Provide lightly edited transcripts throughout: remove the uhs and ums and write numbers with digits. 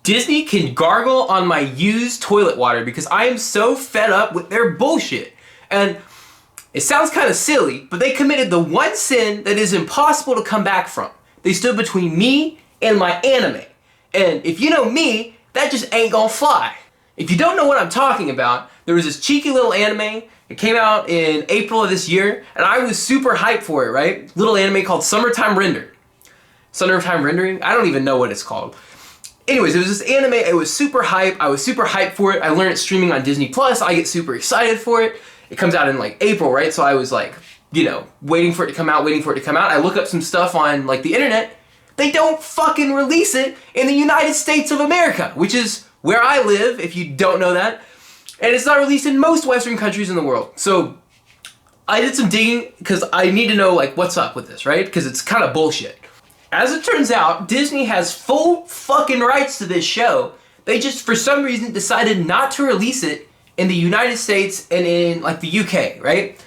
Disney can gargle on my used toilet water because I am so fed up with their bullshit. And it sounds kind of silly, but they committed the one sin that is impossible to come back from. They stood between me and my anime. And if you know me, that just ain't gonna fly. If you don't know what I'm talking about, there was this cheeky little anime. It came out in April of this year, and I was super hyped for it, right? Little anime called Summertime Render. Summertime Rendering? I don't even know what it's called. Anyways, it was this anime. It was super hype. I was super hyped for it. I learned it streaming on Disney Plus. I get super excited for it. It comes out in like April, right? So I was like, waiting for it to come out, I look up some stuff on like the internet. They don't fucking release it in the United States of America, which is where I live, if you don't know that. And it's not released in most Western countries in the world. So I did some digging because I need to know like what's up with this, right? Because it's kind of bullshit. As it turns out, Disney has full fucking rights to this show. They just, for some reason, decided not to release it in the United States and in like the UK, right?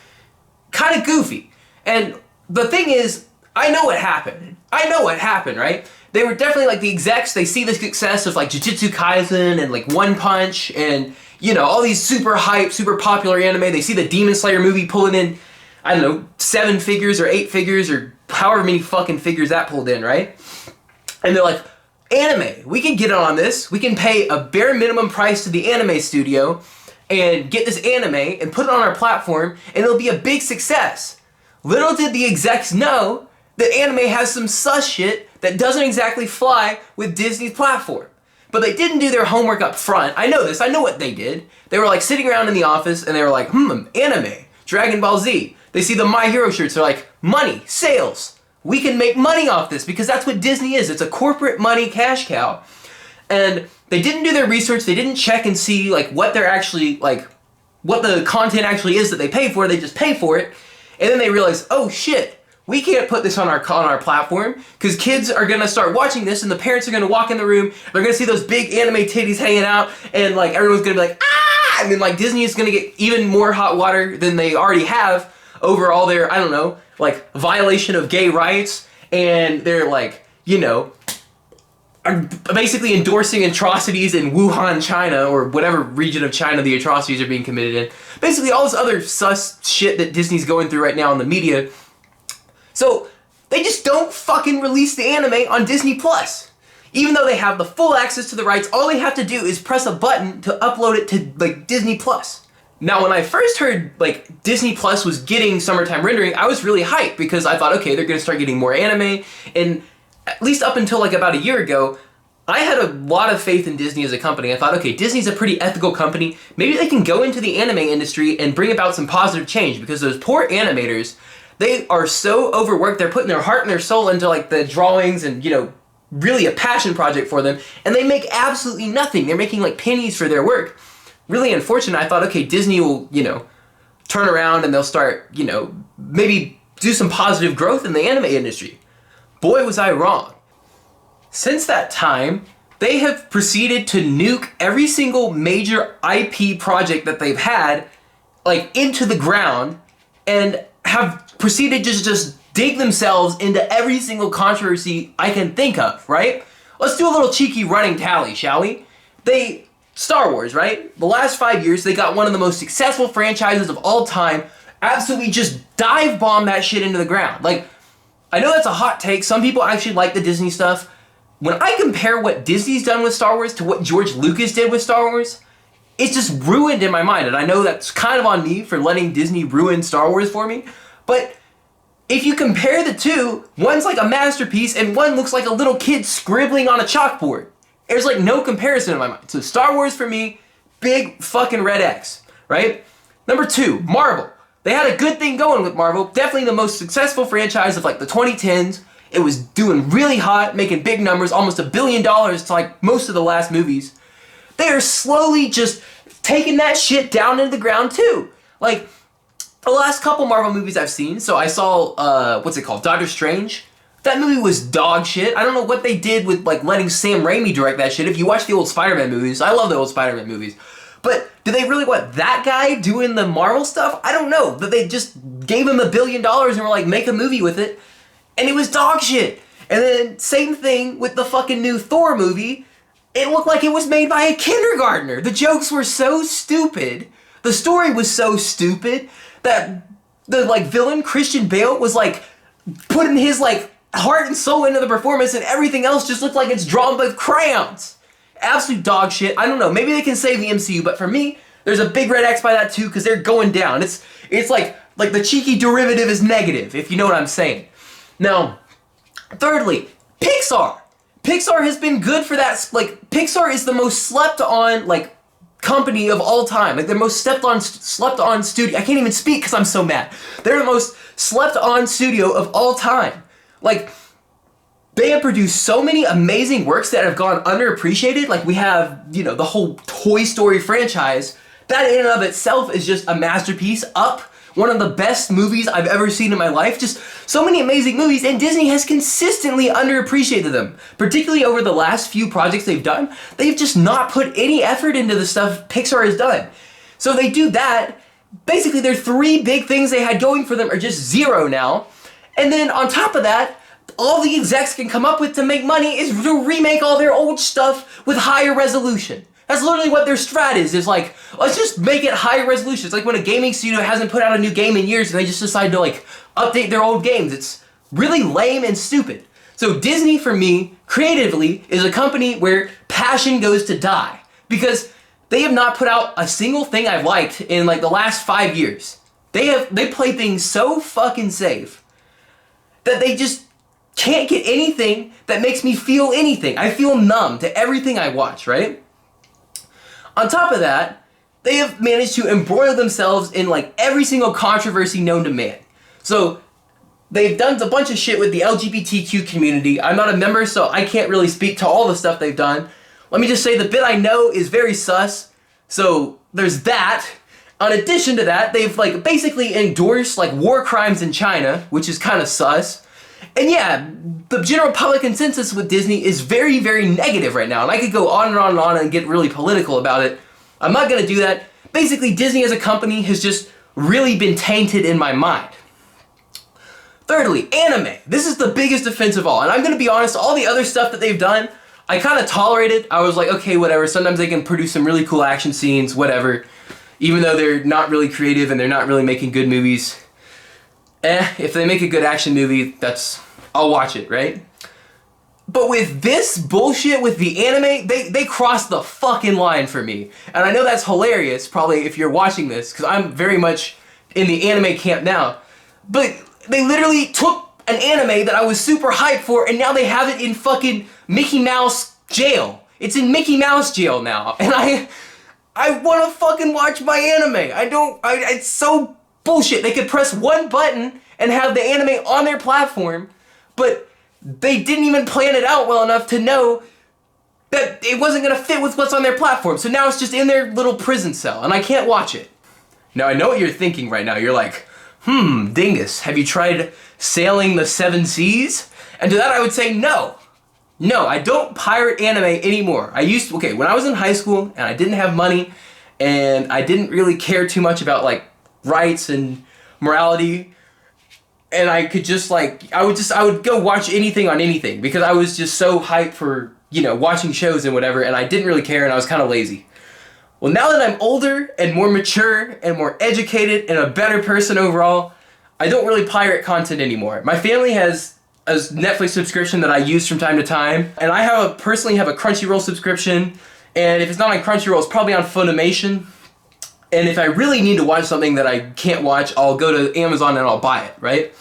Kind of goofy. And the thing is, I know what happened, right? They were definitely like the execs, they see the success of like Jujutsu Kaisen and like One Punch and, all these super hype, super popular anime. They see the Demon Slayer movie pulling in, 7 figures or 8 figures or however many fucking figures that pulled in, right? And they're like, anime, we can get on this. We can pay a bare minimum price to the anime studio and get this anime and put it on our platform and it'll be a big success. Little did the execs know that anime has some sus shit that doesn't exactly fly with Disney's platform. But they didn't do their homework up front. I know this, I know what they did. They were like sitting around in the office and they were like, anime, Dragon Ball Z. They see the My Hero shirts, they're like, money, sales. We can make money off this because that's what Disney is. It's a corporate money cash cow. And they didn't do their research, they didn't check and see like what they're actually, like, what the content actually is that they pay for, they just pay for it. And then they realize, oh shit, we can't put this on our platform because kids are gonna start watching this and the parents are gonna walk in the room, they're gonna see those big anime titties hanging out and like everyone's gonna be like, ah! And then like Disney is gonna get even more hot water than they already have over all their, like violation of gay rights and they're like, are basically endorsing atrocities in Wuhan, China, or whatever region of China the atrocities are being committed in. Basically all this other sus shit that Disney's going through right now in the media. So they just don't fucking release the anime on Disney Plus. Even though they have the full access to the rights, all they have to do is press a button to upload it to like Disney Plus. Now when I first heard like Disney Plus was getting Summertime Rendering, I was really hyped because I thought, okay, they're gonna start getting more anime. And at least up until like about a year ago, I had a lot of faith in Disney as a company. I thought, okay, Disney's a pretty ethical company. Maybe they can go into the anime industry and bring about some positive change because those poor animators, they are so overworked. They're putting their heart and their soul into like the drawings and, really a passion project for them. And they make absolutely nothing. They're making like pennies for their work. Really unfortunate. I thought, okay, Disney will, turn around and they'll start, maybe do some positive growth in the anime industry. Boy, was I wrong. Since that time, they have proceeded to nuke every single major IP project that they've had, like, into the ground, and have proceeded to just dig themselves into every single controversy I can think of, right? Let's do a little cheeky running tally, shall we? Star Wars, right? The last 5 years, they got one of the most successful franchises of all time, absolutely just dive bomb that shit into the ground. Like, I know that's a hot take. Some people actually like the Disney stuff. When I compare what Disney's done with Star Wars to what George Lucas did with Star Wars, it's just ruined in my mind. And I know that's kind of on me for letting Disney ruin Star Wars for me. But if you compare the two, one's like a masterpiece and one looks like a little kid scribbling on a chalkboard. There's like no comparison in my mind. So Star Wars for me, big fucking red X, right? Number 2, Marvel. They had a good thing going with Marvel. Definitely the most successful franchise of like the 2010s. It was doing really hot, making big numbers, almost $1 billion to like most of the last movies. They are slowly just taking that shit down into the ground too. Like, the last couple Marvel movies I've seen, so I saw, Doctor Strange. That movie was dog shit. I don't know what they did with like letting Sam Raimi direct that shit. If you watch the old Spider-Man movies, I love the old Spider-Man movies. But do they really want that guy doing the Marvel stuff? I don't know. But they just gave him $1 billion and were like, make a movie with it. And it was dog shit. And then same thing with the fucking new Thor movie. it looked like it was made by a kindergartner. The jokes were so stupid. The story was so stupid that the like villain Christian Bale was like putting his like heart and soul into the performance, and everything else just looked like it's drawn with crayons. Absolute dog shit. I don't know. Maybe they can save the MCU, but for me, there's a big red X by that too, because they're going down. It's like the cheeky derivative is negative, if you know what I'm saying. Now, thirdly, Pixar. Pixar has been good for that. Like, Pixar is the most slept on like company of all time. Like, the most slept on studio. I can't even speak because I'm so mad. They're the most slept on studio of all time. Like, they have produced so many amazing works that have gone underappreciated. Like, we have, you know, the whole Toy Story franchise. That in and of itself is just a masterpiece. Up, one of the best movies I've ever seen in my life. Just so many amazing movies, and Disney has consistently underappreciated them. Particularly over the last few projects they've done. They've just not put any effort into the stuff Pixar has done. So they do that. Basically, their three big things they had going for them are just zero now. And then on top of that, all the execs can come up with to make money is to remake all their old stuff with higher resolution. That's literally what their strat is like, let's just make it higher resolution. It's like when a gaming studio hasn't put out a new game in years and they just decide to like update their old games. It's really lame and stupid. So Disney, for me, creatively, is a company where passion goes to die. Because they have not put out a single thing I've liked in like the last 5 years. They play things so fucking safe that they just can't get anything that makes me feel anything. I feel numb to everything I watch, right? On top of that, they have managed to embroil themselves in like every single controversy known to man. So they've done a bunch of shit with the LGBTQ community. I'm not a member, so I can't really speak to all the stuff they've done. Let me just say the bit I know is very sus. So there's that. In addition to that, they've like basically endorsed like war crimes in China, which is kind of sus. And yeah, the general public consensus with Disney is very, very negative right now. And I could go on and on and on and get really political about it. I'm not going to do that. Basically, Disney as a company has just really been tainted in my mind. Thirdly, anime. This is the biggest offense of all. And I'm going to be honest, all the other stuff that they've done, I kind of tolerated. I was like, okay, whatever. Sometimes they can produce some really cool action scenes, whatever. Even though they're not really creative and they're not really making good movies. If they make a good action movie, I'll watch it, right? But with this bullshit with the anime, they crossed the fucking line for me. And I know that's hilarious, probably if you're watching this, because I'm very much in the anime camp now. But they literally took an anime that I was super hyped for, and now they have it in fucking Mickey Mouse jail. It's in Mickey Mouse jail now. And I want to fucking watch my anime. It's so bullshit. They could press one button and have the anime on their platform, but they didn't even plan it out well enough to know that it wasn't going to fit with what's on their platform. So now it's just in their little prison cell, and I can't watch it. Now, I know what you're thinking right now. You're like, Dingus, have you tried sailing the 7 seas? And to that I would say no. No, I don't pirate anime anymore. When I was in high school and I didn't have money and I didn't really care too much about like rights and morality, and I could just like, I would go watch anything on anything because I was just so hyped for, you know, watching shows and whatever, and I didn't really care and I was kind of lazy. Well, now that I'm older and more mature and more educated and a better person overall, I don't really pirate content anymore. My family has a Netflix subscription that I use from time to time, and I personally have a Crunchyroll subscription, and if it's not on Crunchyroll, it's probably on Funimation. And if I really need to watch something that I can't watch, I'll go to Amazon and I'll buy it, right?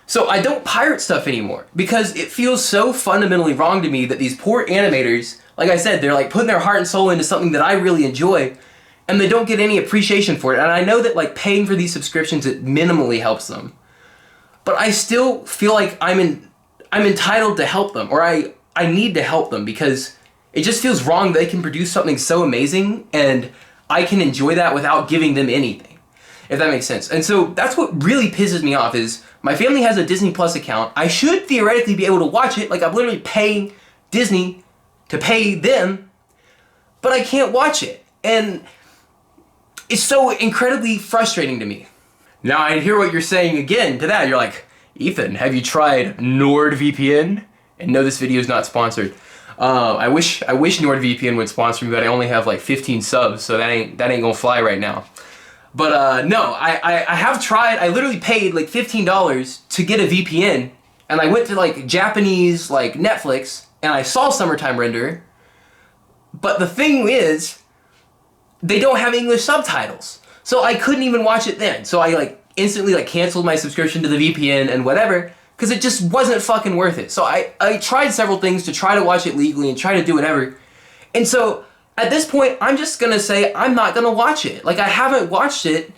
So I don't pirate stuff anymore because it feels so fundamentally wrong to me that these poor animators, like I said, they're like putting their heart and soul into something that I really enjoy, and they don't get any appreciation for it. And I know that like paying for these subscriptions, it minimally helps them. But I still feel like I'm entitled to help them, or I need to help them, because it just feels wrong that they can produce something so amazing and I can enjoy that without giving them anything, if that makes sense. And so that's what really pisses me off is my family has a Disney Plus account. I should theoretically be able to watch it. Like, I'm literally paying Disney to pay them, but I can't watch it. And it's so incredibly frustrating to me. Now I hear what you're saying again to that. You're like, Ethan, have you tried NordVPN? And no, this video is not sponsored. I wish NordVPN would sponsor me, but I only have like 15 subs, so that ain't gonna fly right now. But no, I have tried. I literally paid like $15 to get a VPN, and I went to like Japanese like Netflix, and I saw Summertime Render. But the thing is, they don't have English subtitles, so I couldn't even watch it then. So I like instantly like canceled my subscription to the VPN and whatever, because it just wasn't fucking worth it. So I tried several things to try to watch it legally and try to do whatever. And so at this point, I'm just gonna say I'm not gonna watch it. Like, I haven't watched it,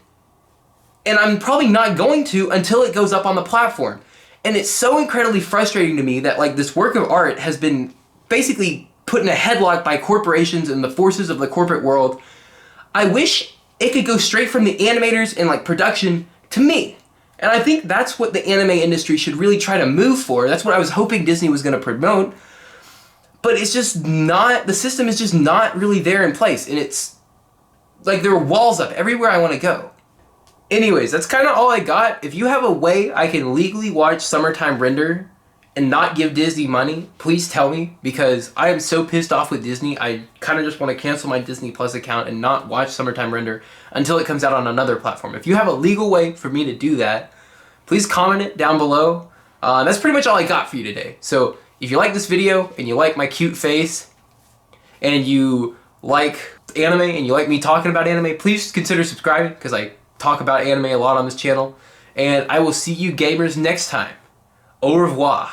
and I'm probably not going to until it goes up on the platform. And it's so incredibly frustrating to me that like this work of art has been basically put in a headlock by corporations and the forces of the corporate world. I wish it could go straight from the animators and like production to me. And I think that's what the anime industry should really try to move for. That's what I was hoping Disney was going to promote. But it's just not, the system is just not really there in place. And it's like there are walls up everywhere I want to go. Anyways, that's kind of all I got. If you have a way I can legally watch Summertime Render and not give Disney money, please tell me, because I am so pissed off with Disney. I kind of just want to cancel my Disney Plus account and not watch Summertime Render until it comes out on another platform. If you have a legal way for me to do that, please comment it down below. That's pretty much all I got for you today. So if you like this video and you like my cute face and you like anime and you like me talking about anime, please consider subscribing, because I talk about anime a lot on this channel. And I will see you gamers next time. Au revoir.